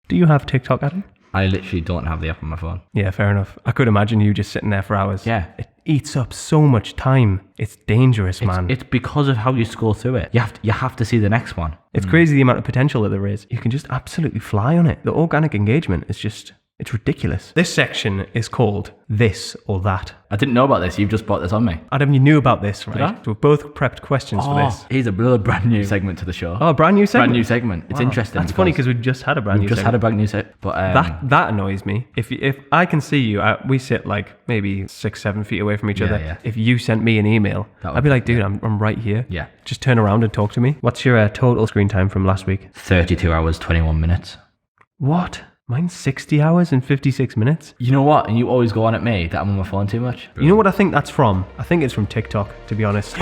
Do you have TikTok, Adam? I literally don't have the app on my phone. Yeah, fair enough. I could imagine you just sitting there for hours. Yeah. It eats up so much time. It's dangerous, man. It's because of how you scroll through it. You have to see the next one. It's crazy the amount of potential that there is. You can just absolutely fly on it. The organic engagement is just... It's ridiculous. This section is called This or That. I didn't know about this. You've just brought this on me. Adam, you knew about this, right? Did I? So we've both prepped questions for this. Here's a really brand new segment to the show. Oh, brand new segment? Brand new segment. It's Wow. interesting. That's funny because we just had a brand new Just segment. had a brand new segment. But That annoys me. If I can see you, we sit like maybe 6-7 feet away from each other. Yeah. If you sent me an email, That would I'd be like, dude, I'm right here. Yeah. Just turn around and talk to me. What's your total screen time from last week? 32 hours, 21 minutes. What? Mine's 60 hours and 56 minutes. You know what? And you always go on at me that I'm on my phone too much. You know what I think that's from? I think it's from TikTok, to be honest.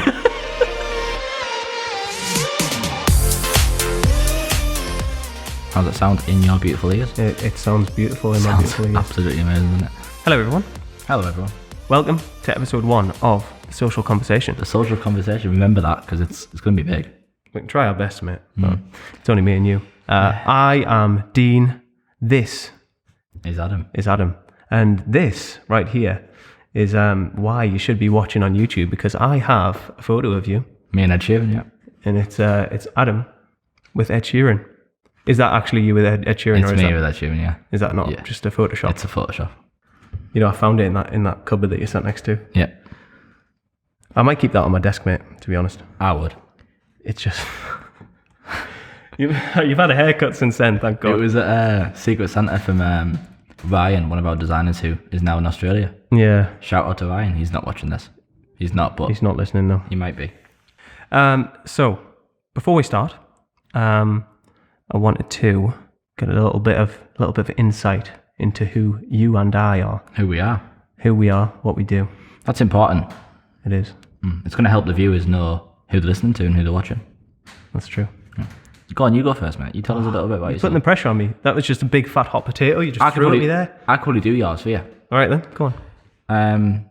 How does it sound in your beautiful ears? It sounds beautiful in my Sounds beautiful ears. absolutely amazing, doesn't it? Hello, everyone. Hello, everyone. Welcome to episode 1 of The Social Conversation. The social conversation. Remember that because it's going to be big. We can try our best, mate. But it's only me and you. I am Dean. This Is Adam. is Adam. And this right here is why you should be watching on YouTube, because I have a photo of you, Me and Ed Sheeran, yeah. and it's Adam with Ed Sheeran. Is that actually you with Ed Sheeran, It's or is me that, with Ed Sheeran, yeah. is that not Yeah. just a Photoshop? It's a Photoshop. You know, I found it in that cupboard that you sat next to. Yeah. I might keep that on my desk, mate, to be honest. I would. It's just... You've had a haircut since then, thank God. It was at Secret Santa from Ryan, one of our designers who is now in Australia. Yeah, Shout out to Ryan. He's not watching this. He's not, but he's not listening though. he might be. So, before we start, I wanted to get a little bit of insight into who you and I are, Who we are. what we do. That's important. It is. It's going to help the viewers know who they're listening to and who they're watching. That's true. Go on, you go first, mate. You tell us a little bit about You're yourself. putting the pressure on me. That was just a big fat hot potato. You just threw at me there. I could probably do yours for you. All right then, go on.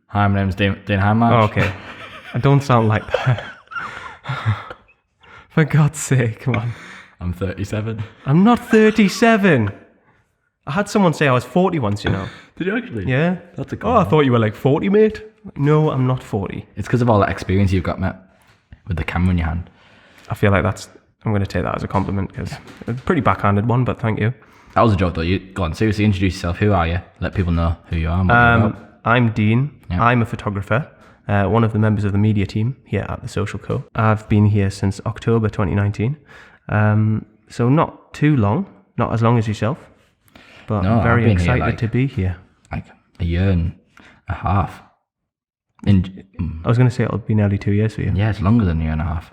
Hi, my name's Dean Heimarch. Oh, okay. I don't sound like that. For God's sake, come on. I'm 37. I'm not 37. I had someone say I was 40 once, you know. Did you actually? Yeah. That's a Oh, I thought you were like 40, mate. No, I'm not 40. It's because of all that experience you've got, mate, with the camera in your hand. I feel like I'm going to take that as a compliment, because a pretty backhanded one, but thank you. That was a joke, though. Go on, seriously, introduce yourself. Who are you? Let people know who you are and what you're about. I'm Dean. Yeah. I'm a photographer, one of the members of the media team here at The Social Co. I've been here since October 2019, so not too long, not as long as yourself, but No, I'm I've very been here, excited to be here. Like a year and a half. I was going to say it'll be nearly 2 years for you. Yeah, it's longer than a year and a half.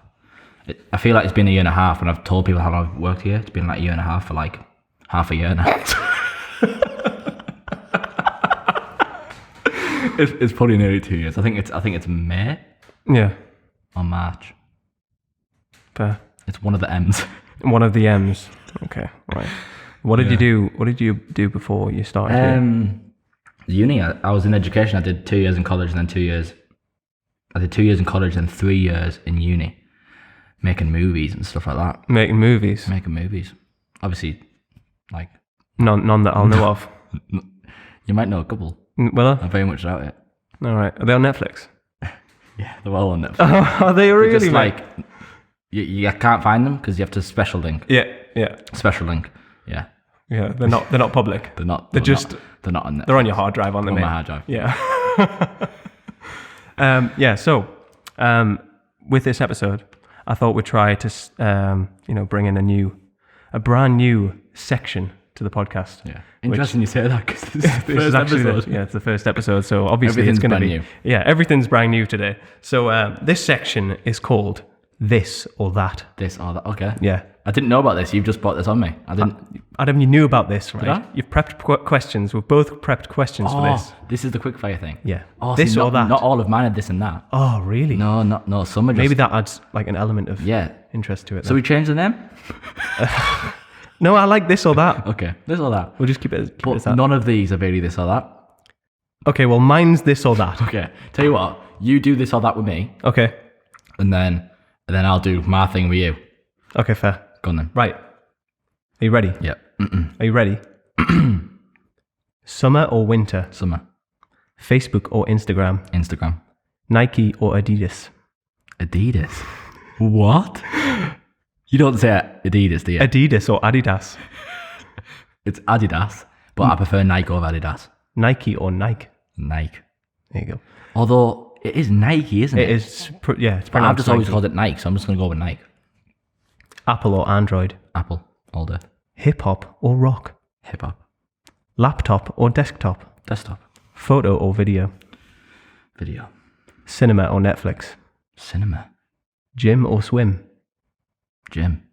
I feel like it's been a year and a half when I've told people how I've worked here. It's been like a year and a half for like half a year now. It's probably nearly 2 years. I think it's May Yeah, or March. fair. It's one of the M's. One of the M's. Okay, right. What did you do? What did you do before you started here? Uni. I was in education. I did 2 years in college and then 2 years. I did 2 years in college and 3 years in uni, making movies and stuff like that. Making movies. Making movies. Obviously, like None that I'll know of. you might know a couple. Well, I very much doubt it. all right. Are they on Netflix? Yeah, they're all on Netflix. Are they They're really? just mate? like you can't find them because you have to special link. Yeah. Special link. Yeah, Yeah, they're not public. they're not. They're just- They're not on Netflix. They're on your hard drive, aren't they, on mate? my hard drive. Yeah. So, with this episode, I thought we'd try to, bring in a brand new section to the podcast. Yeah. Interesting you say that because this is the This is first actually episode. it's the first episode, so obviously Everything's it's going to brand be new. Yeah, everything's brand new today. So this section is called This or That. This or that. Okay. Yeah. I didn't know about this. You've just brought this on me. I didn't. Adam, you knew about this, right? I? You've prepped questions. We've both prepped questions for this. This is the quickfire thing. Yeah. Oh, This see, or not, that. Not all of mine are this and that. Oh, really? No. Some are just. Maybe that adds like an element of Yeah. interest to it. So then. we change the name. No, I like this or that. Okay. This or that. We'll just keep it as But that. none of these are really this or that. Okay, well, mine's this or that. Okay. Tell you what. You do this or that with me, Okay. and then I'll do my thing with you. Okay, fair. Go on then. Right. Are Are you ready? Yeah. Are you ready? Summer or winter? Summer. Facebook or Instagram? Instagram. Nike or Adidas? Adidas. What? You don't say Adidas, do you? Adidas or Adidas? It's Adidas, but I prefer Nike over Adidas. Nike or Nike? Nike. There you go. Although it is Nike, isn't it? It is, it's But I've pronounced just always Nike. called it Nike, so I'm just going to go with Nike. Apple or Android? Apple, all day. Hip hop or rock? Hip hop. Laptop or desktop? Desktop. Photo or video? Video. Cinema or Netflix? Cinema. Gym or swim? Gym.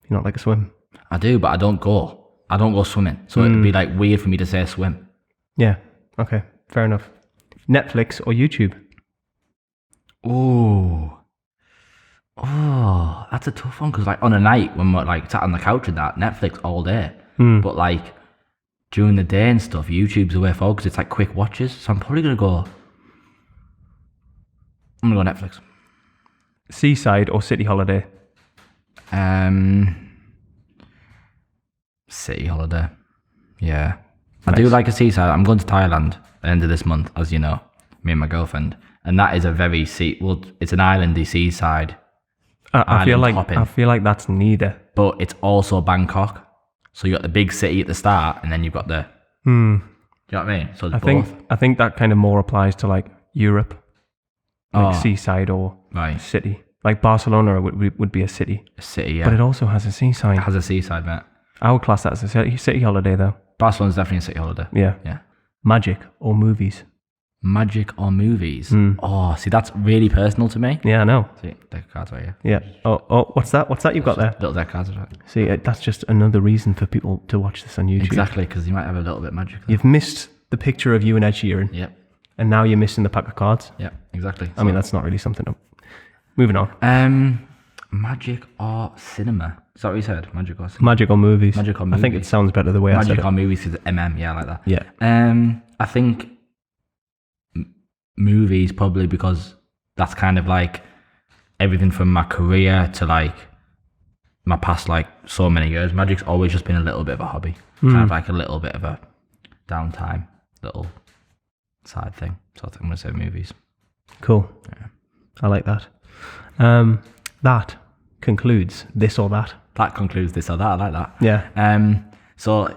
You not like a swim? I do, but I don't go. I don't go swimming. So it'd be like weird for me to say swim. Yeah. Okay. Fair enough. Netflix or YouTube? Oh, that's a tough one because like on a night when we're like sat on the couch and that, Netflix all day. But like during the day and stuff, YouTube's the way forward because it's like quick watches. So I'm probably gonna go. I'm gonna go Netflix. Seaside or city holiday? City holiday. Yeah, I do like a seaside. I'm going to Thailand at the end of this month, as you know, me and my girlfriend, and that is a very it's an islandy seaside. I feel Island like hopping. that's neither. But it's also Bangkok. So you got the big city at the start, and then you've got the. Do you know what I mean? So it's both. I think that kind of more applies to like Europe, like seaside or Right. city. Like Barcelona would be a city, A city, yeah. but it also has a seaside. It has a seaside, mate. I would class that as a city holiday, though. Barcelona's definitely a city holiday. Yeah. Yeah. Magic or movies? Magic or movies? Oh, see, that's really personal to me. Yeah, I know. See, deck of cards right here. Yeah. Oh, what's that? What's that you've got there? Little deck of cards right. See, that's just another reason for people to watch this on YouTube. Exactly, because you might have a little bit of magic there. You've missed the picture of you and Ed Sheeran, Yep. and now you're missing the pack of cards. Yep, exactly. I mean, that's not really something. Moving on. Magic or cinema? Is that what you said? Magic or cinema? Magic or movies? Magic or I think it movies. sounds better the way I said Magic it. or movies is MM, yeah, I like that. Yeah. I think movies probably because that's kind of like everything from my career to like my past like so many years. Magic's always just been a little bit of a hobby, kind of like a little bit of a downtime, little side thing. So I think I'm gonna say movies. Cool. Yeah. I like that. That concludes this or that. That concludes this or that. I like that. Yeah. So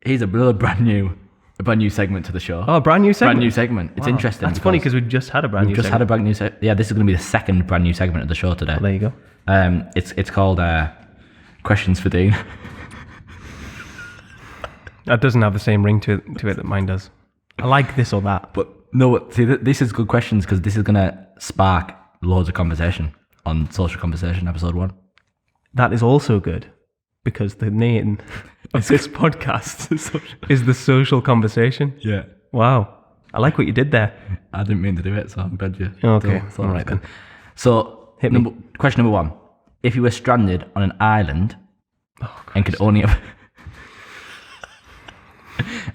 here's a brand new segment to the show. Oh, brand new segment. Brand new segment. It's Wow. interesting. That's funny because we just had a brand new Just segment. had a brand new segment. Yeah, this is going to be the second brand new segment of the show today. Well, there you go. It's called Questions for Dean. That doesn't have the same ring to it that mine does. I like this or that. But no, see, this is good questions because this is going to spark loads of conversation on Social Conversation episode 1. That is also good because the name of this podcast is The Social Conversation. Yeah. Wow. I like what you did there. I didn't mean to do it, so I'm glad you. Okay. So All right then. So, Hit me. question number 1. If you were stranded on an island and could only have...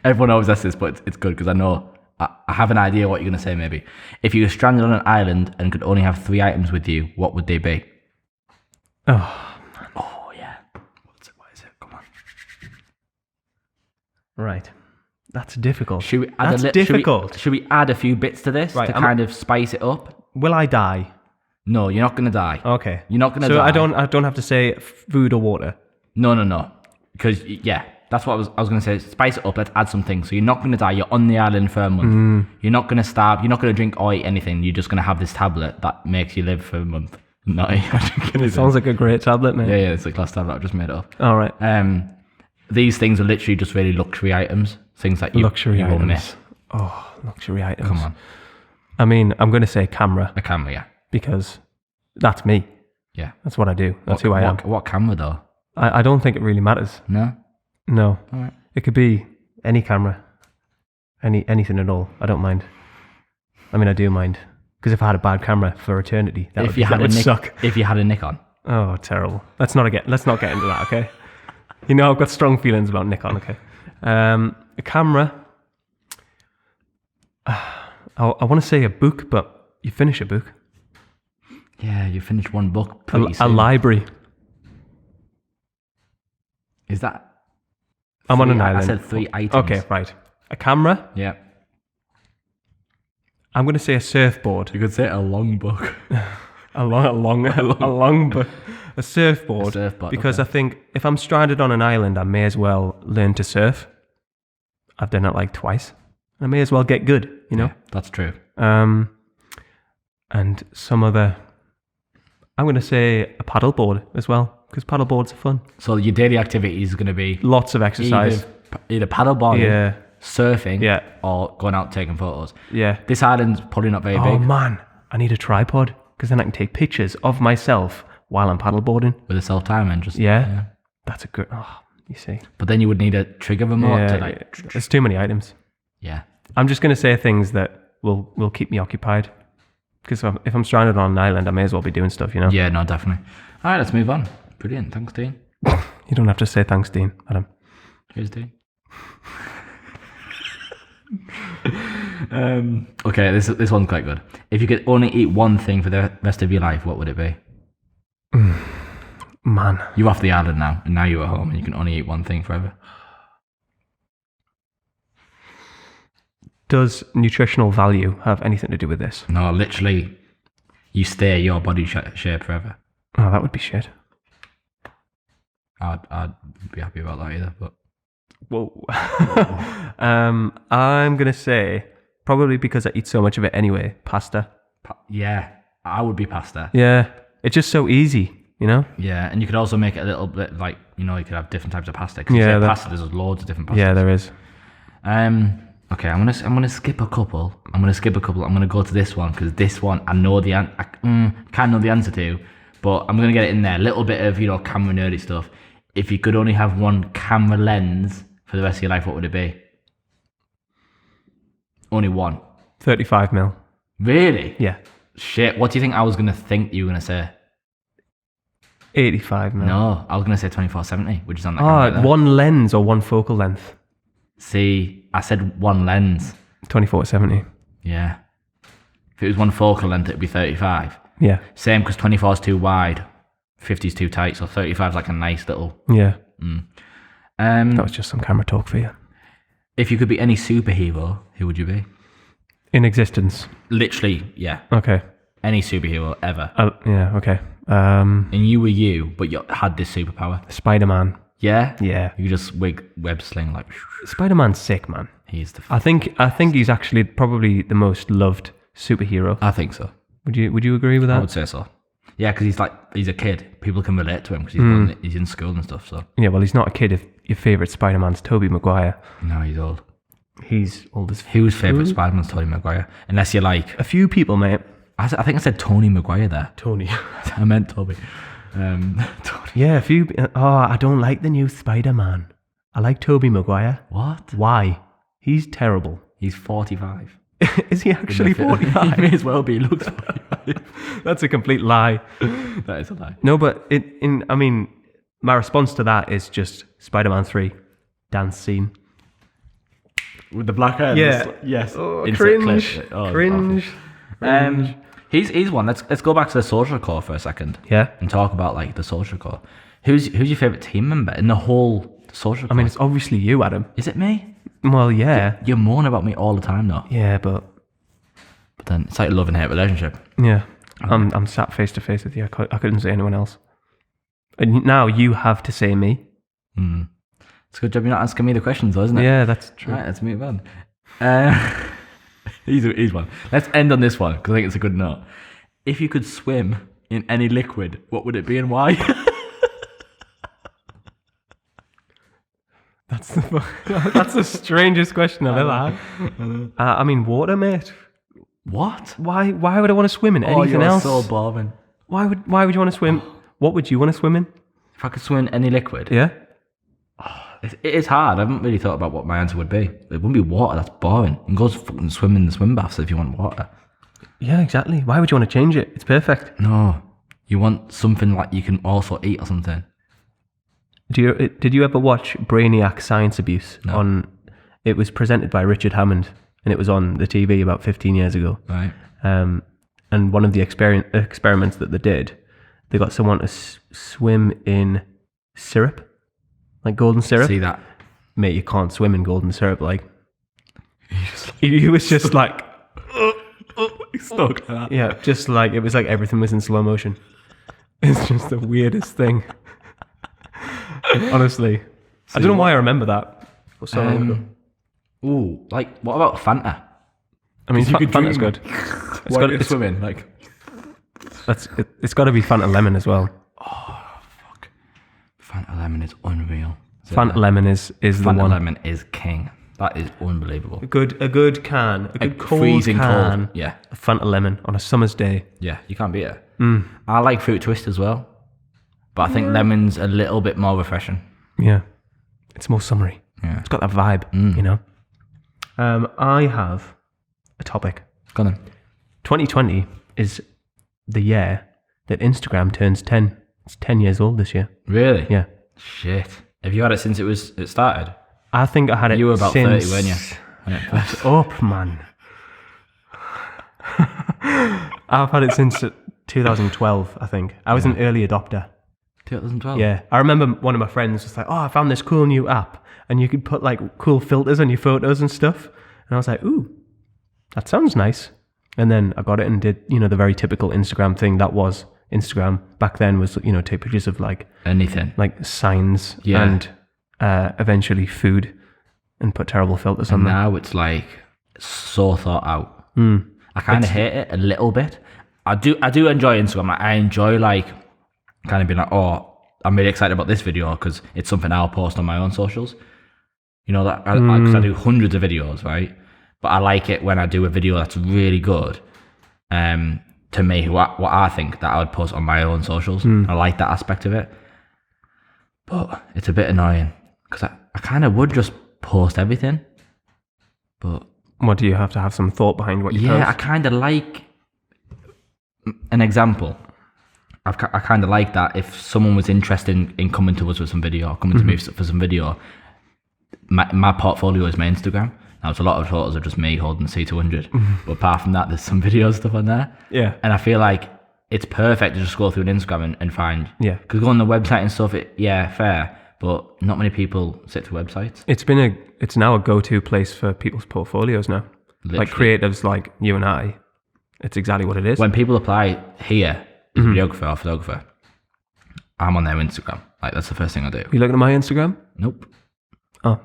Everyone always asks this, but it's good because I know... I have an idea what you're going to say maybe. If you were stranded on an island and could only have 3 items with you, what would they be? Oh, yeah. What is it? Come on. Right. That's difficult. Should we add That's difficult. Should we add a few bits to this Right, to kind of spice it up? Will I die? No, you're not going to die. Okay. You're not going to So die. I don't have to say food or water. No. Because, yeah, that's what I was going to say. Spice it up. Let's add some things. So you're not going to die. You're on the island for a month. You're not going to starve. You're not going to drink or eat anything. You're just going to have this tablet that makes you live for a month. No, It sounds like a great tablet, mate. Yeah, it's a class tablet. I just made it up. All right. These things are literally just really luxury items. Things that you won't miss. Oh, luxury items. Come on. I mean, I'm going to say camera A camera, yeah. because that's me. Yeah. That's what I do. That's who I am. What camera, though? I don't think it really matters. No? No. All right. It could be any camera. Anything at all. I don't mind. I mean, I do mind. Because if I had a bad camera for eternity, that would suck. If you had a Nikon. Oh, terrible. Let's not get into that, okay? You know, I've got strong feelings about Nikon, okay? A camera. I want to say a book, but you finish a book. Yeah, you finish one book pretty A soon. library. Is that? I'm on an I island. said 3 items. Okay, right. A camera. Yeah. I'm going to say a surfboard. You could say a longbook. A surfboard. A surfboard, Because okay. I think if I'm stranded on an island, I may as well learn to surf. I've done it like twice. I may as well get good, you know? Yeah, that's true. And some other... I'm going to say a paddleboard as well, because paddleboards are fun. So your daily activity is going to be Lots of exercise. either paddleboarding, Yeah. surfing, Yeah. or going out taking photos. Yeah. This island's probably not very Oh, big man. I need a tripod, because then I can take pictures of myself while I'm paddleboarding. with a self-timer and just... Yeah. That's a good... Oh, you see. But then you would need a trigger remote to like... There's too many items. Yeah. I'm just going to say things that will keep me occupied. Because if I'm stranded on an island, I may as well be doing stuff, you know? Yeah, no, definitely. All right, let's move on. Brilliant. Thanks, Dean. You don't have to say thanks, Dean, Adam. Cheers, Dean. Okay, this one's quite good. If you could only eat one thing for the rest of your life, what would it be? Man. You're off the island now, and now you're at home, and you can only eat one thing forever. Does nutritional value have anything to do with this? No, literally, you stay your body shape forever. Oh, that would be shit. I'd be happy about that either, but... Whoa. I'm going to say, probably because I eat so much of it anyway, pasta. Yeah, I would be pasta. Yeah. It's just so easy, you know? Yeah, and you could also make it a little bit like, you know, you could have different types of pasta. Because Yeah, pasta, there's loads of different pastas. Yeah, there is. Okay, I'm gonna skip a couple. I'm gonna go to this one because this one I know the kind know the answer to, but I'm gonna get it in there. A little bit of, you know, camera nerdy stuff. If you could only have one camera lens for the rest of your life, what would it be? Only one. 35 mil. Really? Yeah. Shit. What do you think I was gonna think you were gonna say? 85 mil. No, I was gonna say 24-70, which is on that camera right there. One lens or one focal length? See, I said one lens. 24-70. Yeah. If it was one focal length, it'd be 35. Yeah. Same, because 24 is too wide, 50 is too tight, so 35 is like a nice little... Yeah. That was just some camera talk for you. If you could be any superhero, who would you be? In existence. Literally, yeah. Okay. Any superhero ever. Yeah, okay. And you were you, but you had this superpower. Spider-Man. Yeah? Yeah. You just web sling like... Spider-Man's sick, man. He's the... I think he's actually probably the most loved superhero. I think so. Would you agree with that? I would say so. Yeah, because he's a kid. People can relate to him because he's in school and stuff, so... Yeah, well, he's not a kid if your favourite Spider-Man's Tobey Maguire. No, he's old. He's old as... Whose favourite Spider-Man's Tony Maguire? Unless you like... A few people, mate. I think I said Tony Maguire there. Tony. I meant Toby. Tony. Yeah, a few... Oh, I don't like the new Spider-Man. I like Tobey Maguire. What? Why? He's terrible. He's 45. Is he actually He 45? may as well be. He looks 45. That's a complete lie. That is a lie. No, but I mean, my response to that is just Spider-Man 3 dance scene. With the black hair? Yeah. Yes. Oh, Insert cringe. clip. Oh, Cringe. He's one. Let's go back to the social core for a second. Yeah. And talk about like the social core. Who's your favourite team member in the whole social core? I mean, it's obviously you, Adam. Is it me? Well, yeah. You moan about me all the time though. Yeah, but then it's like a love and hate relationship. yeah. I'm sat face to face with you. I couldn't say anyone else. And now you have to say me. It's a good job you're not asking me the questions though, isn't it? Yeah, that's true. Right, let's move on. He's one. Let's end on this one because I think it's a good note. If you could swim in any liquid, what would it be and why? That's the strangest question I've ever had. I mean, water, mate. What? Why would I want to swim in anything you're else? so boring. Why would you want to swim? What would you want to swim in? If I could swim in any liquid, Yeah. it is hard. I haven't really thought about what my answer would be. It wouldn't be water. That's boring. You can go fucking swim in the swim baths if you want water. Yeah, exactly. Why would you want to change it? It's perfect. No, you want something like you can also eat or something. Did you ever watch Brainiac Science Abuse? No. It was presented by Richard Hammond, and it was on the TV about 15 years ago. Right. And one of the experiments that they did, they got someone to swim in syrup, like golden syrup. See that? Mate, you can't swim in golden syrup. Like, he was just like, Stuck like that. yeah, just like, it was like everything was in slow motion. It's just the weirdest thing. Honestly. I don't know why I remember that. It was so long ago. Ooh, like, what about Fanta? I mean, you could Fanta's drink good. It's swimming, like... it's got to be Fanta Lemon as well. Fanta Lemon is unreal. Fanta Lemon is the Fanta one. Lemon is king. That is unbelievable. A good can, a good cold freezing can cold. Yeah, of Fanta Lemon on a summer's day. yeah, you can't beat it. I like fruit twist as well, but I think lemon's a little bit more refreshing. Yeah, it's more summery. Yeah. It's got that vibe, you know. I have a topic. Go on then. 2020 is the year that Instagram turns 10. It's 10 years old this year. Really? Yeah. Shit. Have you had it since it started? I think I had it You were about since 30, weren't you? When it first- Up, man. I've had it since 2012, I think. I was an early adopter. 2012? Yeah. I remember one of my friends was like, oh, I found this cool new app. And you could put like cool filters on your photos and stuff. And I was like, ooh, that sounds nice. And then I got it and did, the very typical Instagram thing that was Instagram back then was, take pictures of like Anything. signs Yeah. and eventually food and put terrible filters on And them. now it's like so thought out. I kind of hate it a little bit. I do enjoy Instagram. Like, I enjoy like kind of being like, oh, I'm really excited about this video because it's something I'll post on my own socials. You know that because I do hundreds of videos, right? But I like it when I do a video that's really good. To me, what I think that I would post on my own socials. I like that aspect of it. But it's a bit annoying because I kind of would just post everything. But What do you have to have some thought behind what you yeah, I post? kind of like an example. I kind of like that if someone was interested in coming to us with some video, or coming to me for some video, my portfolio is my Instagram. Now, it's a lot of photos of just me holding the C200. But apart from that, there's some video stuff on there. Yeah. And I feel like it's perfect to just go through an Instagram and find. Yeah. Because go on the website and stuff, fair. But not many people sit to websites. It's now a go-to place for people's portfolios now. Like creatives like you and I. It's exactly what it is. When people apply here as a videographer or photographer, I'm on their Instagram. Like, that's the first thing I do. You looking at my Instagram? Nope. Oh,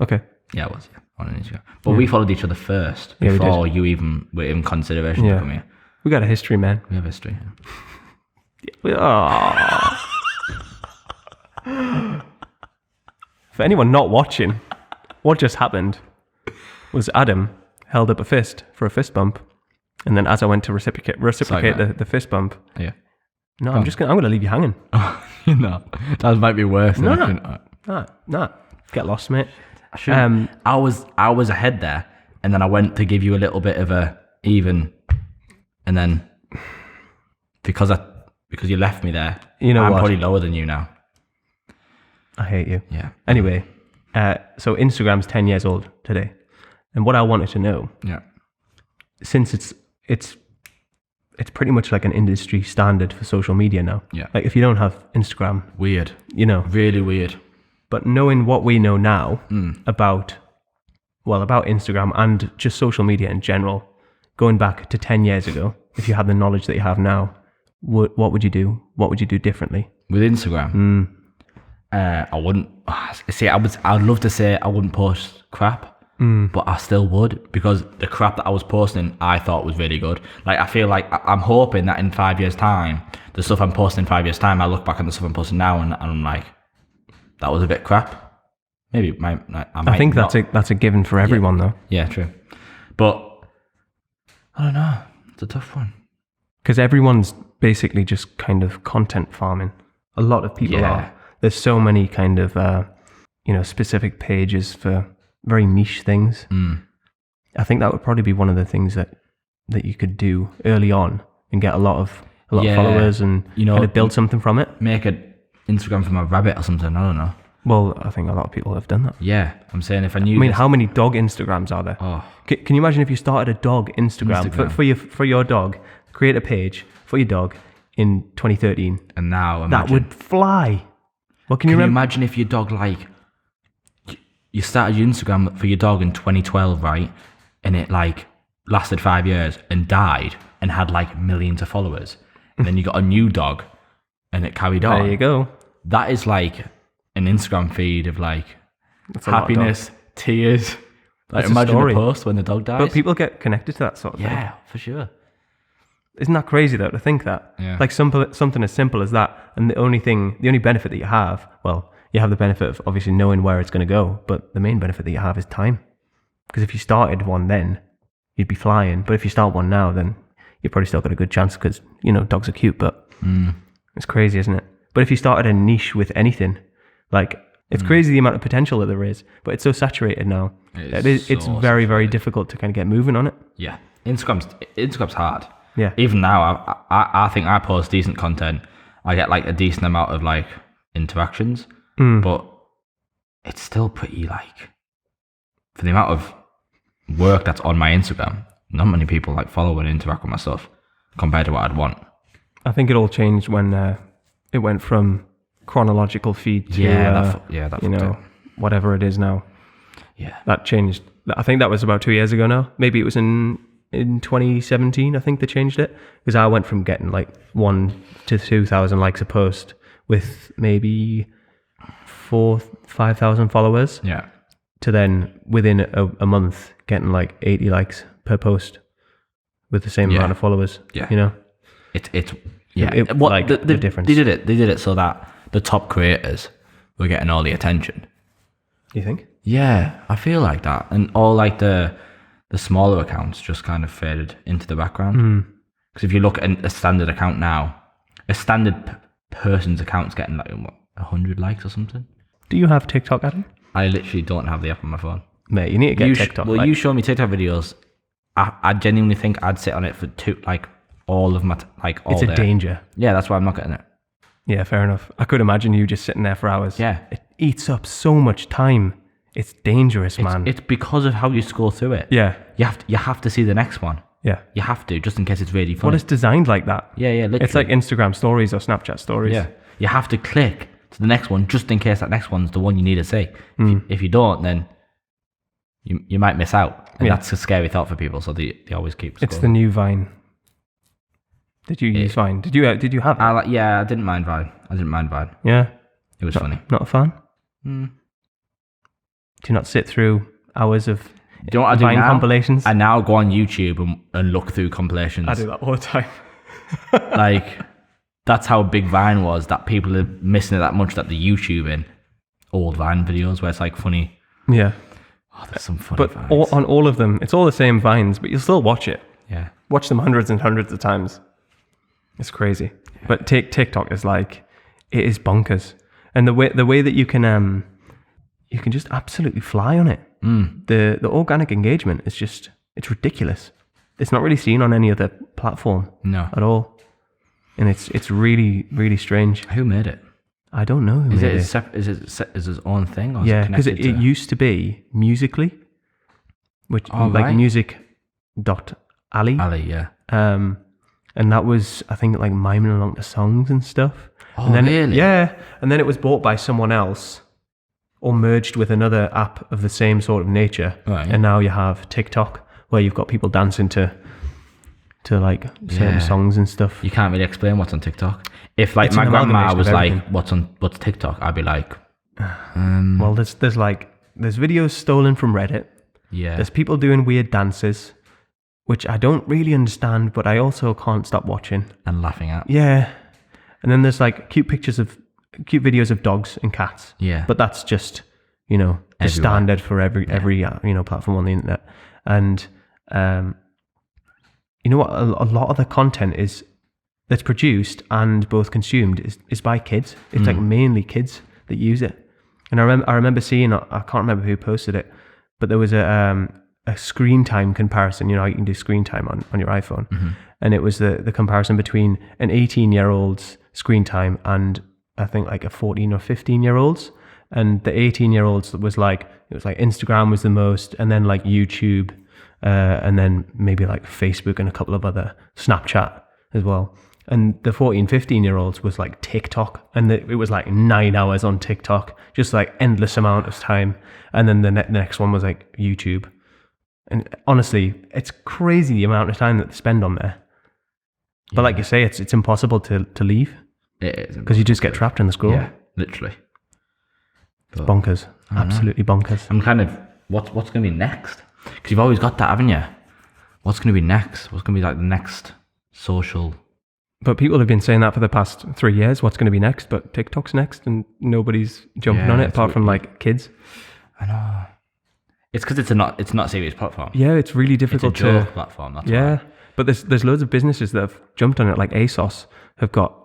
okay. Yeah, I was, on Instagram. But we followed each other first Yeah, we did. before you even were in consideration Yeah. to come here. We got a history, man. We have history. Oh. For anyone not watching, what just happened was Adam held up a fist for a fist bump, and then as I went to reciprocate man. the fist bump, Yeah. no, I'm gonna leave you hanging. No, that might be worse. No, than no. Nah, get lost, mate. I should. I was ahead there, and then I went to give you a little bit of a even, and then because you left me there, You know I'm what? probably lower than you now. I hate you. Yeah. Anyway, so Instagram's 10 years old today, and what I wanted to know, Yeah. since it's pretty much like an industry standard for social media now. Yeah. Like if you don't have Instagram, Weird. Really weird. But knowing what we know now about Instagram and just social media in general, going back to 10 years ago, if you had the knowledge that you have now, what would you do? What would you do differently? With Instagram, I wouldn't. See, I'd love to say I wouldn't post crap, but I still would, because the crap that I was posting, I thought was really good. Like, I feel like I'm hoping that in 5 years' time, the stuff I'm posting in 5 years' time, I look back at the stuff I'm posting now and I'm like, that was a bit crap. Maybe I think that's a given for everyone though. Yeah, true. But I don't know. It's a tough one. Because everyone's basically just kind of content farming. A lot of people are. There's so many kind of, specific pages for very niche things. I think that would probably be one of the things that you could do early on and get a lot of followers and kind of build something from it. Make an Instagram from a rabbit or something. I don't know. Well, I think a lot of people have done that. Yeah, I'm saying if I knew. I mean, how many dog Instagrams are there? Oh. Can you imagine if you started a dog Instagram. For your dog, create a page for your dog in 2013? And now That would fly. Well, Can you imagine if your dog, like, you started your Instagram for your dog in 2012, right? And it, like, lasted 5 years and died and had, like, millions of followers. And then you got a new dog and it carried on. There you go. That is, like, an Instagram feed of, like, That's a lot of happiness, tears. Like, That's a imagine story. the post when the dog dies. But people get connected to that sort of thing. Yeah, for sure. Isn't that crazy though to think that? Yeah. Like something as simple as that, and the only benefit that you have, well, you have the benefit of obviously knowing where it's going to go, but the main benefit that you have is time. Because if you started one then, you'd be flying. But if you start one now, then you've probably still got a good chance because, you know, dogs are cute, but it's crazy, isn't it? But if you started a niche with anything, like, it's crazy the amount of potential that there is, but it's so saturated now. It's very, very difficult to kind of get moving on it. Yeah. Instagram's hard. Yeah. Even now, I think I post decent content. I get, like, a decent amount of, like, interactions, but it's still pretty, like, for the amount of work that's on my Instagram, not many people, like, follow and interact with my stuff compared to what I'd want. I think it all changed when it went from chronological feed to that you know, whatever it is now. Yeah. That changed. I think that was about 2 years ago now. Maybe it was in 2017, I think they changed it. Because I went from getting like 1,000 to 2,000 likes a post with maybe 5,000 followers. Yeah. To then within a month getting like 80 likes per post with the same amount of followers. Yeah. You know? It's the difference. They did it so that the top creators were getting all the attention. You think? Yeah, I feel like that. And all, like, the smaller accounts just kind of faded into the background. Because if you look at a standard account now, a standard person's account's getting, like, 100 likes or something. Do you have TikTok, Adam? I literally don't have the app on my phone. Mate, you need to get TikTok. You show me TikTok videos. I genuinely think I'd sit on it for all of my all It's a day. danger. Yeah, that's why I'm not getting it. Yeah, fair enough. I could imagine you just sitting there for hours. Yeah. It eats up so much time. It's dangerous, man. It's because of how you scroll through it. Yeah. You have to see the next one. Yeah. You have to, just in case it's really funny. Well, it's designed like that. Yeah, literally. It's like Instagram stories or Snapchat stories. Yeah. You have to click to the next one just in case that next one's the one you need to see. If you don't, then you might miss out. And that's a scary thought for people, so they always keep scrolling. It's the new Vine. Did you use Vine? Did you have it? I didn't mind Vine. Yeah. It was funny. Not a fan? Do you not sit through hours of Do you know what I do Vine now? compilations? I now go on YouTube and look through compilations. I do that all the time. Like, that's how big Vine was, that people are missing it that much that they're YouTubing old Vine videos where it's, like, funny. Yeah. Oh, there's some funny But Vines. on all of them, it's all the same Vines, but you'll still watch it. Yeah. Watch them hundreds and hundreds of times. It's crazy. Yeah. But TikTok is like, it is bonkers. And the way that you can just absolutely fly on it. The organic engagement is just, it's ridiculous. It's not really seen on any other platform. No. At all. And it's really, really strange. Who made it? I don't know who made it. Is it its own thing? Or Yeah, is because it it used to be Musical.ly, which right. music.ly. Ali, yeah. And that was, I think, like miming along to songs and stuff. Oh, and then really? And then it was bought by someone else or merged with another app of the same sort of nature. Right. And now you have TikTok, where you've got people dancing to like certain songs and stuff. You can't really explain what's on TikTok. If, like, It's my an grandma amalgamation was of like, everything. what's TikTok? I'd be like, Well, there's videos stolen from Reddit. yeah. There's people doing weird dances, which I don't really understand, but I also can't stop watching. And laughing at. Yeah. And then there's like cute videos of dogs and cats. Yeah. But that's just, the Everywhere. standard for every platform on the internet. And you know what? A lot of the content that's produced and both consumed is by kids. It's like mainly kids that use it. And I remember seeing, I can't remember who posted it, but there was a screen time comparison. You can do screen time on your iPhone. And it was the comparison between an 18-year-old's screen time and I think like a 14 or 15-year-old's. And the 18-year-olds was like Instagram was the most, and then like YouTube, and then maybe like Facebook and a couple of other, Snapchat as well. And the 14, 15-year-olds was like TikTok, and it was like 9 hours on TikTok, just like endless amount of time. And then the next one was like YouTube. And honestly, it's crazy the amount of time that they spend on there. But like you say, it's impossible to leave. It is. Because you just get trapped in the scroll. Yeah, literally. It's bonkers. Absolutely bonkers. I'm kind of, what's going to be next? Because you've always got that, haven't you? What's going to be next? What's going to be like the next social... But people have been saying that for the past 3 years. What's going to be next? But TikTok's next, and nobody's jumping on it apart from like kids. I know. It's because it's not a serious platform. Yeah, it's really difficult it's a joke platform. That's why. But there's loads of businesses that have jumped on it. Like ASOS have got,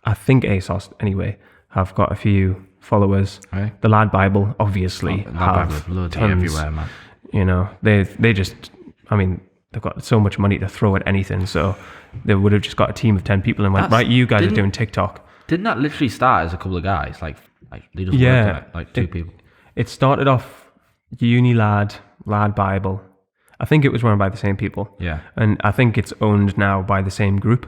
I think ASOS anyway, have got a few followers. Right. The Lad Bible obviously have loads tons. everywhere, man. You know, they just, I mean, they've got so much money to throw at anything, so they would have just got a team of 10 people and went, right, you guys are doing TikTok. Didn't that literally start as a couple of guys? Like they just worked on it, like two people. It started off Uni Lad Bible. I think it was run by the same people. Yeah. And I think it's owned now by the same group,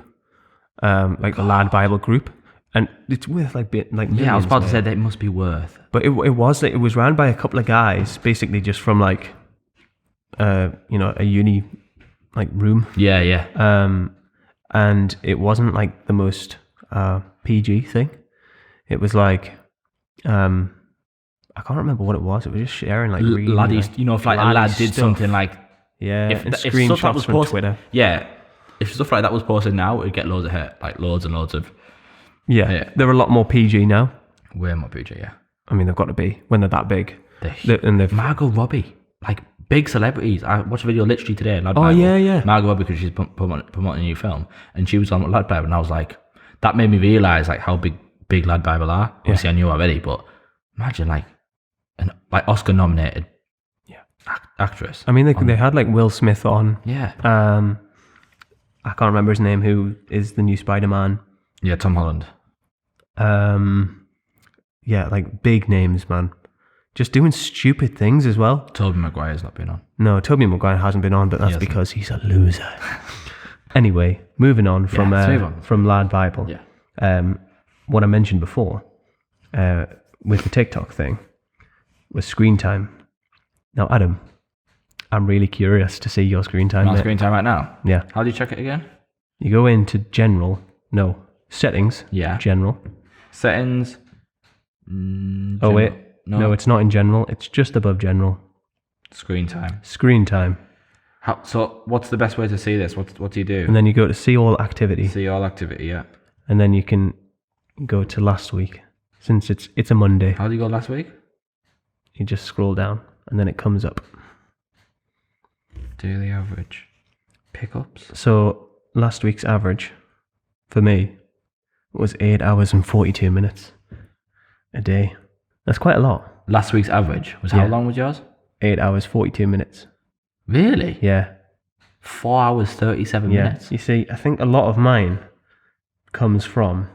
like the Lad Bible group. And it's worth like millions. Yeah, I was about to say that it must be worth. But it was run by a couple of guys, basically just from like, a uni like room. Yeah. And it wasn't like the most PG thing. It was like, I can't remember what it was. It was just sharing like really, laddies. like, If like a lad did stuff. something like and stuff that screenshots was from posted, Twitter. Yeah, if stuff like that was posted now, it'd get loads of hit, like loads and loads of. Yeah, they're a lot more PG now. Way more PG, yeah. I mean, they've got to be when they're that big. And they've Margot Robbie, like big celebrities. I watched a video literally today. Lad oh Bible. yeah. Margot Robbie, because she's promoting a new film, and she was on Lad Bible, and I was like, that made me realize like how big Lad Bible are. Obviously, I knew already, but imagine like an Oscar nominated actress. I mean, they had like Will Smith on. Yeah. I can't remember his name. Who is the new Spider-Man? Yeah, Tom Holland. Yeah, like big names, man. Just doing stupid things as well. Tobey Maguire's not been on. No, Tobey Maguire hasn't been on, but that's because he's a loser. Anyway, moving on from Lad Bible. Yeah. What I mentioned before, with the TikTok thing, was screen time. Now, Adam, I'm really curious to see your screen time. On screen time right now? Yeah. How do you check it again? You go into settings. Yeah. General. Settings. Oh, wait. No, it's not in general. It's just above general. Screen time. Screen time. So what's the best way to see this? What do you do? And then you go to see all activity. See all activity, yeah. And then you can go to last week. Since it's a Monday. How did you go last week? You just scroll down and then it comes up. Daily average. Pickups. So last week's average for me was 8 hours and 42 minutes a day. That's quite a lot. Last week's average was how long was yours? 8 hours 42 minutes. Really? Yeah. 4 hours 37 minutes. You see, I think a lot of mine comes from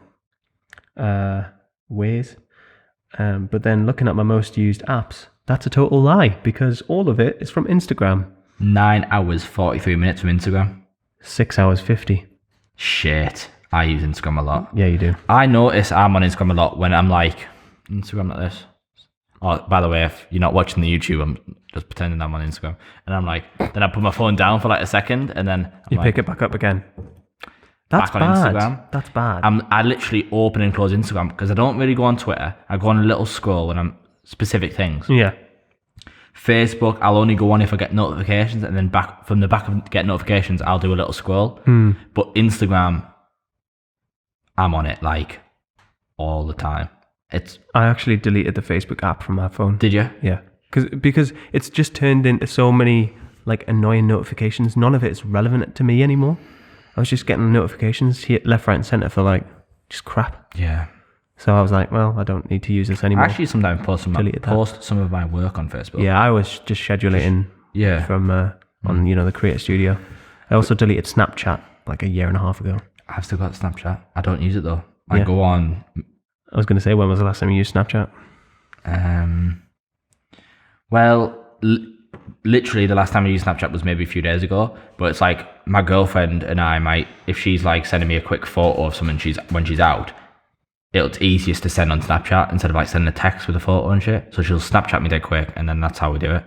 Waze. But then looking at my most used apps, that's a total lie because all of it is from Instagram. 9 hours 43 minutes from Instagram. 6 hours 50. Shit. I use Instagram a lot. Yeah, you do. I notice I'm on Instagram a lot when I'm like, Instagram like this. Oh, by the way, if you're not watching the YouTube, I'm just pretending I'm on Instagram. And I'm like, then I put my phone down for like a second and then you pick it back up again. That's back bad. on Instagram. That's bad. I literally open and close Instagram because I don't really go on Twitter. I go on a little scroll when I'm specific things. Yeah. Facebook, I'll only go on if I get notifications, and then back from the back of get notifications, I'll do a little scroll. But Instagram, I'm on it like all the time. I actually deleted the Facebook app from my phone. Did you? Yeah. Because it's just turned into so many like annoying notifications. None of it is relevant to me anymore. I was just getting notifications here, left, right, and center for like just crap. Yeah. So I was like, well, I don't need to use this anymore. I actually sometimes post some of my work on Facebook. Yeah, I was just scheduling from on the Creator Studio. I also deleted Snapchat like a year and a half ago. I've still got Snapchat. I don't use it though. I go on. I was going to say, when was the last time you used Snapchat? Well, literally the last time I used Snapchat was maybe a few days ago. But it's like my girlfriend and I might, if she's like sending me a quick photo of something when she's out, it's easiest to send on Snapchat instead of like sending a text with a photo and shit. So she'll Snapchat me dead quick, and then that's how we do it.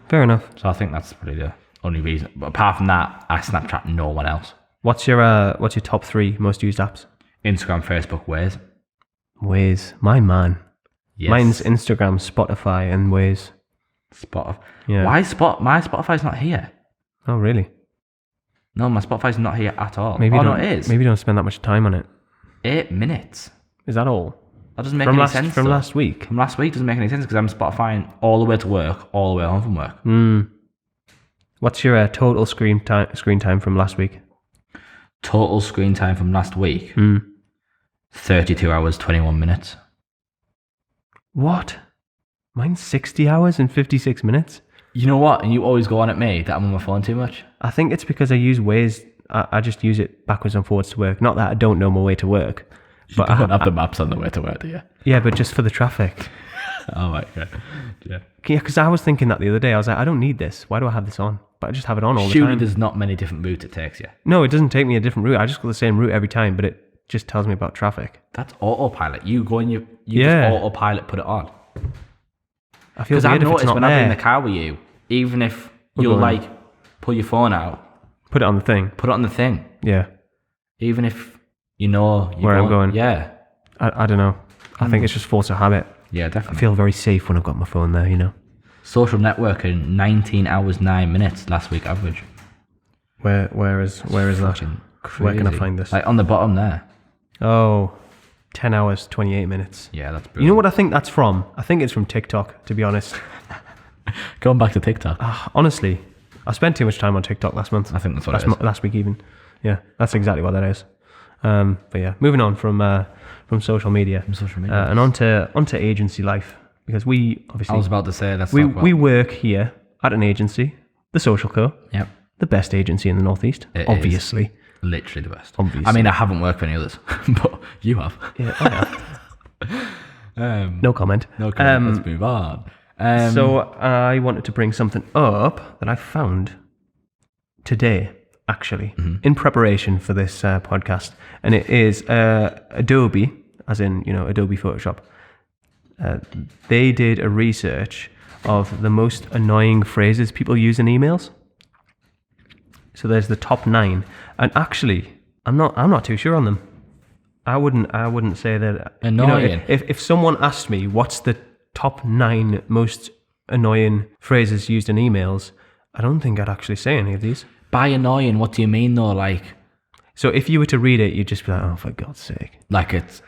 Fair enough. So I think that's probably the only reason. But apart from that, I Snapchat no one else. What's your top 3 most used apps? Instagram, Facebook, Waze. Waze, my man. Yes. Mine's Instagram, Spotify, and Waze. Spotify. Yeah. Why my Spotify's not here? Oh, really? No, my Spotify's not here at all. Maybe no, it is. Maybe don't spend that much time on it. 8 minutes. Is that all? That doesn't make any sense. From last week? From last week doesn't make any sense because I'm Spotifying all the way to work, all the way home from work. What's your total screen time from last week? Total screen time from last week? 32 hours, 21 minutes. What? Mine's 60 hours and 56 minutes? You know what? And you always go on at me that I'm on my phone too much. I think it's because I use Waze. I just use it backwards and forwards to work. Not that I don't know my way to work. But I don't have the maps on the way to work, do you? Yeah, but just for the traffic. Oh, right, okay. Yeah. Yeah, because I was thinking that the other day. I was like, I don't need this. Why do I have this on? But I just have it on all the Surely time. there's not many different routes it takes you. No, it doesn't take me a different route. I just go the same route every time, but it just tells me about traffic. That's autopilot. You go and you Yeah. just autopilot put it on. I feel Because weird I've if it's noticed not when I've been in there. the car with you, even if We're you'll going. like pull your phone out, Put it on the thing. put it on the thing, Yeah. even if you know Where I'm going. Yeah. I don't know. I think it's just force of habit. Yeah, I definitely. feel very safe when I've got my phone there, you know. Social networking, 19 hours, 9 minutes last week average. Where is that? Fucking Where can I crazy. find this? Like on the bottom there. Oh, 10 hours, 28 minutes. Yeah, that's brilliant. You know what I think that's from? I think it's from TikTok, to be honest. Going back to TikTok. Honestly, I spent too much time on TikTok last month. I think that's what it is. Last week even. Yeah, that's exactly what that is. But yeah, moving on from social media. From social media. And onto agency life. Because we obviously... I was about to say, let's we talk about... we work here at an agency, The Social Co. Yep. The best agency in the Northeast, It is. obviously. Literally the best. Obviously. I mean, I haven't worked for any others, but you have. Yeah, I have. No comment. No comment. Let's move on. So I wanted to bring something up that I found today, actually, in preparation for this podcast, and it is Adobe, as in Adobe Photoshop. They did a research of the most annoying phrases people use in emails. So there's the top 9, and actually, I'm not too sure on them. I wouldn't say that Annoying. If someone asked me what's the top 9 most annoying phrases used in emails, I don't think I'd actually say any of these. By annoying, what do you mean though? So if you were to read it, you'd just be like, oh, for God's sake. Like it's...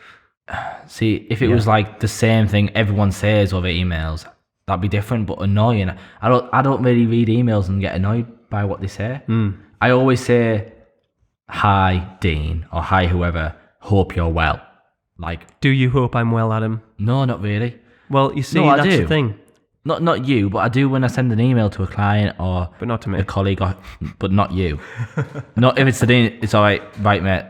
See, if it was like the same thing everyone says over emails, that'd be different. But annoying, I don't really read emails and get annoyed by what they say. I always say, "Hi, Dean," or "Hi, whoever. Hope you're well." Like, Do you hope I'm well, Adam? no, not really. Well, you see, No, I that's do. the thing. Not you, but I do when I send an email to a client or But not to me. a colleague, but not you. Not if it's the Dean. It's all right, mate. ...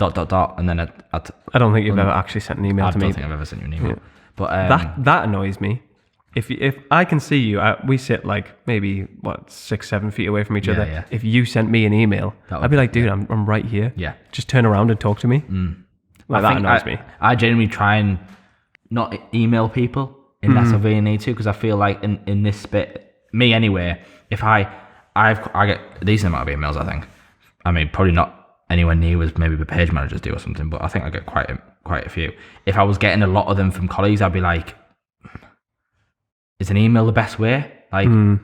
And then I don't think you've ever actually sent an email I to don't me. think I've ever sent you an email. Yeah. But That annoys me. If I can see you, we sit like maybe 6-7 feet away from each other. yeah. If you sent me an email, That would I'd be like, dude, I'm right here. Yeah. Just turn around and talk to me. Like, that annoys me. I genuinely try and not email people unless I really need to, because I feel like in this bit, me anyway, if I get a decent amount of emails, I think. I mean, probably not anywhere near as maybe the page managers do or something, but I think I get quite a few. If I was getting a lot of them from colleagues, I'd be like, is an email the best way? Like, can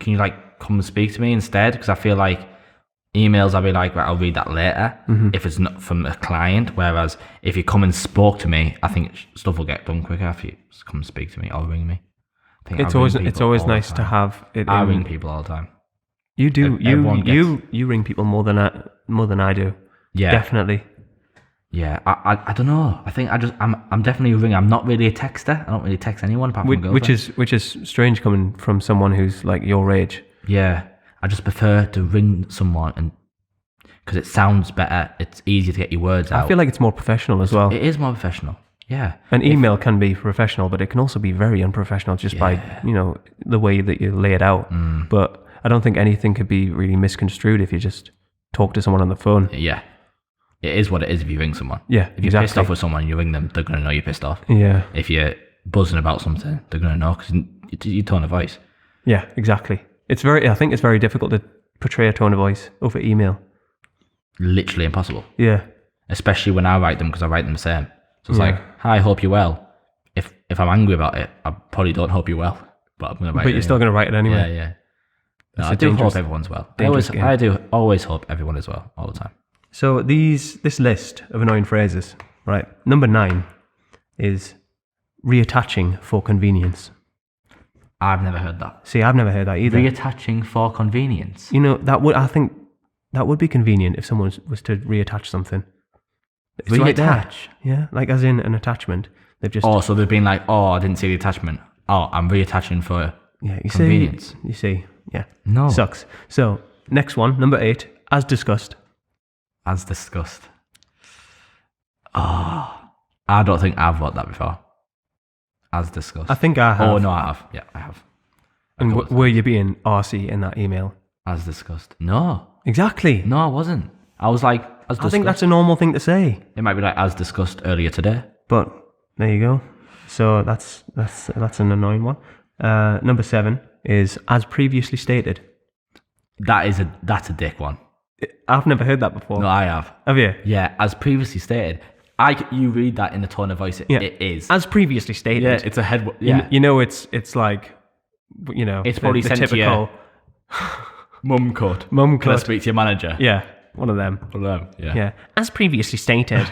you like come and speak to me instead? Because I feel like emails, I'll be like, right, I'll read that later if it's not from a client. Whereas if you come and spoke to me, I think stuff will get done quicker if you just come and speak to me or ring me. I think It's I ring always people all the nice to time. have it. I in- ring people all the time. You do. Everyone You ring people more than I do. Yeah, Definitely. yeah. I don't know. I think I'm definitely a ringer. I'm not really a texter. I don't really text anyone apart from my girlfriend. Which is strange coming from someone who's like your age. Yeah, I just prefer to ring someone and because it sounds better. It's easier to get your words out. I feel like it's more professional as well. It is more professional. Yeah. An email can be professional, but it can also be very unprofessional just by, the way that you lay it out. But I don't think anything could be really misconstrued if you just talk to someone on the phone. Yeah. It is what it is if you ring someone. Yeah, If you're pissed off with someone, you ring them, they're going to know you're pissed off. Yeah. If you're buzzing about something, they're going to know because you tone of voice. Yeah, exactly. I think it's very difficult to portray a tone of voice over email. Literally impossible. Yeah. Especially when I write them because I write them the same. So it's like, hi, hope you're well. If I'm angry about it, I probably don't hope you're well, but I'm going to write it. But you're still going to write it anyway. Yeah. No, I do hope everyone's well. I do always hope everyone is well all the time. So this list of annoying phrases, right? Number 9 is reattaching for convenience. I've never heard that. See, I've never heard that either. Reattaching for convenience. I think that would be convenient if someone was to reattach something. It's right there. Reattach? Yeah, like as in an attachment. They've just... Oh, so they've been like, I didn't see the attachment. Oh, I'm reattaching for convenience. You see, yeah. No. Sucks. So, next one, number 8, as discussed. As discussed. I don't think I've got that before. As discussed. I think I have. Oh, no, I have. Yeah, I have. And were you being arsey in that email? As discussed. No. Exactly. No, I wasn't. I was like, as discussed. I think that's a normal thing to say. It might be like, as discussed earlier today. But there you go. So that's an annoying one. Number 7 is as previously stated. That's a dick one. I've never heard that before. No, I have. Have you? Yeah, as previously stated. You read that in the tone of voice. It is. As previously stated. Yeah, it's a head. Yeah. It's like, it's probably the sent typical to you. Mum cut. Mum Can I cut. speak to your manager? Yeah, one of them. Yeah. Yeah, as previously stated.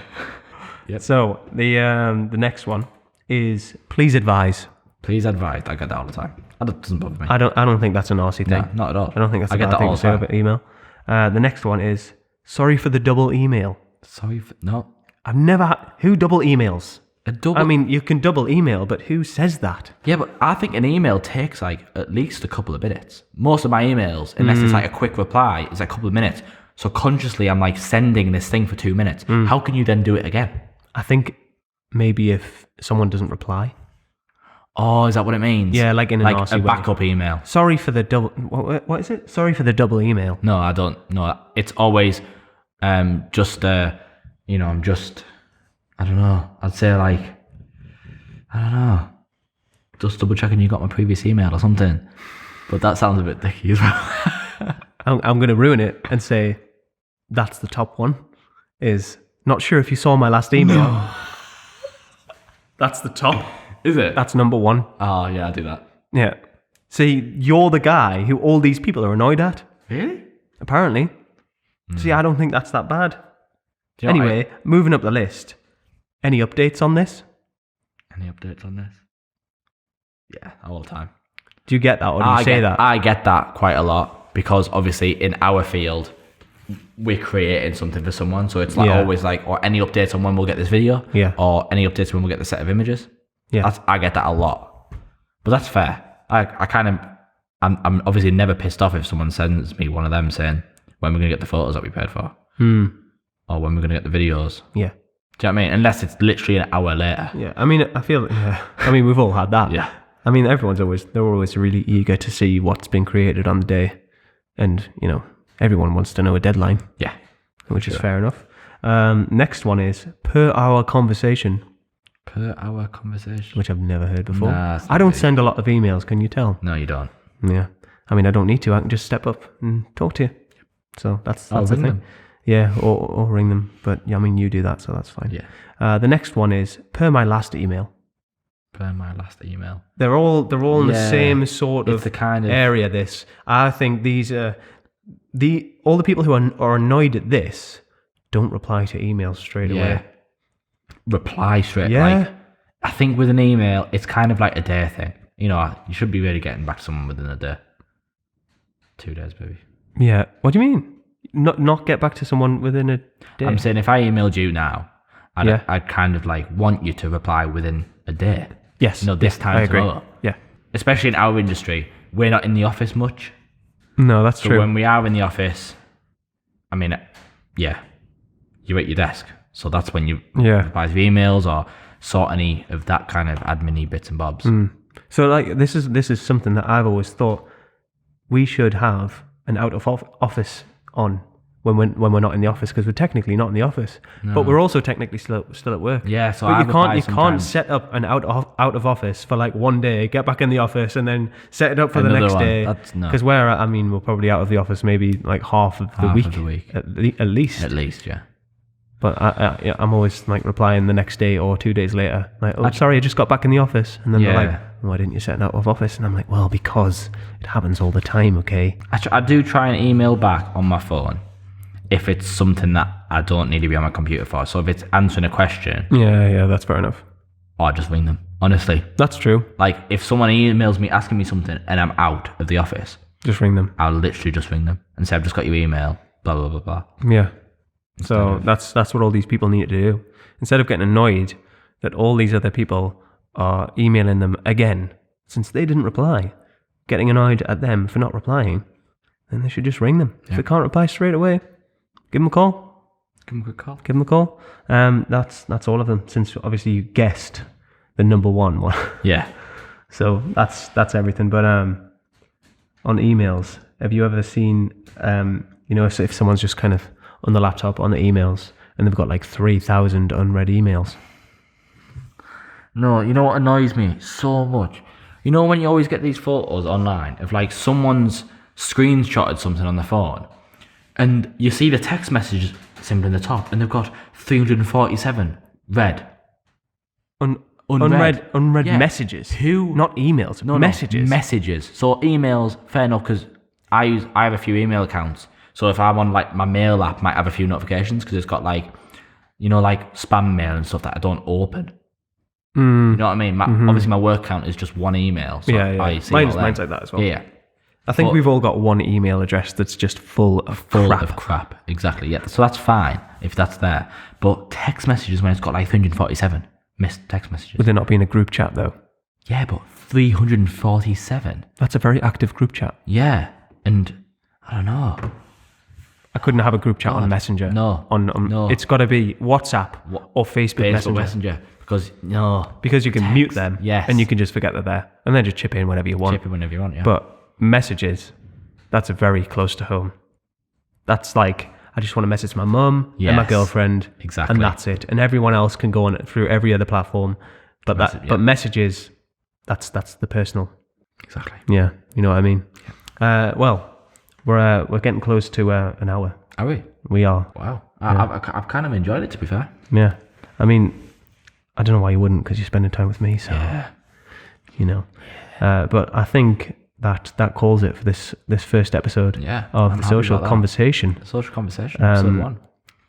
Yep. So the next one is please advise. Please advise. I get that all the time. That doesn't bother me. I don't think that's an arsey thing. No, not at all. I don't think that's a I get bad that thing all to say the over time. email. The next one is sorry for the double email. Sorry for no. I've never had... Who double emails? A double. I mean, you can double email, but who says that? Yeah, but I think an email takes like at least a couple of minutes. Most of my emails, unless it's like a quick reply, is like a couple of minutes. So consciously, I'm like sending this thing for 2 minutes. How can you then do it again? I think maybe if someone doesn't reply. Oh, is that what it means? Yeah, like in an like arsey a way. backup email. Sorry for the double... What is it? Sorry for the double email. No, I don't. No, it's always I'm just. I don't know. I'd say like, I don't know. Just double checking you got my previous email or something. But that sounds a bit dicky as well. I'm going to ruin it and say that's the top one. Is not sure if you saw my last email. No. That's the top. Is it? That's number 1. Oh, yeah, I do that. Yeah. See, you're the guy who all these people are annoyed at. Really? Apparently. See, I don't think that's that bad. Do you know Anyway, moving up the list. Any updates on this? Any updates on this? Yeah, all the time. Do you get that, or do you say that? I get that quite a lot because obviously in our field, we're creating something for someone. So it's like always like, or any updates on when we'll get this video, or any updates when we'll get the set of images. Yeah, I get that a lot, but that's fair. I'm obviously never pissed off if someone sends me one of them saying when we're gonna get the photos that we paid for, or when we're gonna get the videos. Yeah. Do you know what I mean? Unless it's literally an hour later. Yeah, I mean, we've all had that. Yeah. I mean, they're always really eager to see what's been created on the day. And, everyone wants to know a deadline. Yeah. Which is fair enough. Next one is per hour conversation. Per hour conversation? Which I've never heard before. Nah, I don't send a lot of emails, can you tell? No, you don't. Yeah. I mean, I don't need to. I can just step up and talk to you. So that's the thing. Them. Yeah, or ring them. But yeah, I mean, you do that, so that's fine. Yeah. The next one is per my last email. Per my last email. They're all in the same sort it's of the kind of area. This, I think, these are all the people who are annoyed at this don't reply to emails straight away. Reply straight. Yeah. Like, I think with an email, it's kind of like a day thing. You should be really getting back to someone within a day. 2 days, maybe. Yeah. What do you mean? Not get back to someone within a day? I'm saying if I emailed you now, I'd kind of like want you to reply within a day. Yes. This time I agree. tomorrow. Yeah. Especially in our industry, we're not in the office much. No, that's true. So when we are in the office, I mean, you're at your desk. So that's when you reply to emails or sort any of that kind of admin-y bits and bobs. So like this is something that I've always thought we should have an out of office on when we're not in the office, because we're technically not in the office, but we're also technically still at work. Yeah, so but you can't set up an out of office for like one day, get back in the office, and then set it up for Another the next one. day. Because we're probably out of the office maybe like half of the week at least. At least, yeah. But I'm always like replying the next day or 2 days later, like, oh, sorry, I just got back in the office. And then they're like, why didn't you set an out of office? And I'm like, well, because it happens all the time, okay? I do try and email back on my phone if it's something that I don't need to be on my computer for. So if it's answering a question, yeah, that's fair enough. I just ring them. Honestly, that's true. Like if someone emails me asking me something and I'm out of the office, just ring them. I'll literally just ring them and say, I've just got your email, blah blah blah blah. Yeah. So that's what all these people need to do. Instead of getting annoyed that all these other people are emailing them again since they didn't reply, getting annoyed at them for not replying, then they should just ring them. If they can't reply straight away, give them a call. Give them a quick call. Give them a call. That's all of them, since obviously you guessed the number one. Yeah. So that's everything. But on emails, have you ever seen if someone's just kind of on the laptop on the emails and they've got like 3,000 unread emails? No, you know what annoys me so much? You know when you always get these photos online of like someone's screenshotted something on their phone and you see the text message symbol in the top and they've got 347 read. Unread messages. Who? Not emails. No, messages. Messages. So emails, fair enough, because I have a few email accounts. So if I'm on like my mail app, might have a few notifications because it's got like, like spam mail and stuff that I don't open. You know what I mean? Obviously my work account is just one email. So I see mine's like that as well. Yeah. I think we've all got one email address that's just full of crap. Exactly. Yeah. So that's fine if that's there. But text messages when it's got like 347 missed text messages. Would there not be in a group chat though? Yeah, but 347. That's a very active group chat. Yeah. And I don't know. I couldn't have a group chat on Messenger. No. No. It's got to be WhatsApp or Facebook Messenger. Because you can mute them. Yes. And you can just forget they're there. And then just chip in whenever you want. Yeah. But messages, that's a very close to home. That's like, I just want to message my mum and my girlfriend. Exactly. And that's it. And everyone else can go on it through every other platform. But but messages, that's the personal. Exactly. Yeah. You know what I mean? Well, we're getting close to an hour. Are we? We are. Wow. Yeah. I've kind of enjoyed it, to be fair. Yeah. I mean, I don't know why you wouldn't, because you're spending time with me. So, but I think that calls it for this first episode of the Social Conversation. The Social Conversation, episode 1.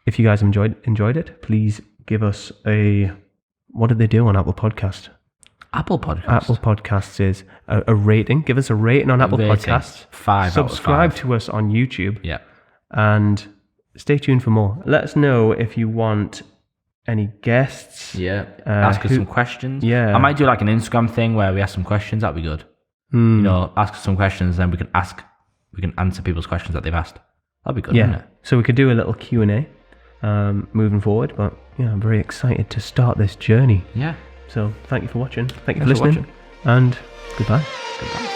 If you guys enjoyed it, please give us what did they do on Apple Podcast? Apple Podcasts. Apple Podcasts is a rating. Give us a rating on Apple Podcasts. 5 Subscribe out of 5. to us on YouTube. Yeah. And stay tuned for more. Let us know if you want any guests. Yeah. Ask us some questions. Yeah. I might do like an Instagram thing where we ask some questions. That'd be good. Ask us some questions, then we can answer people's questions that they've asked. That'd be good, wouldn't it? So we could do a little Q&A moving forward. But I'm very excited to start this journey. Yeah. So thank you for watching. Thank you for listening. And goodbye. Goodbye.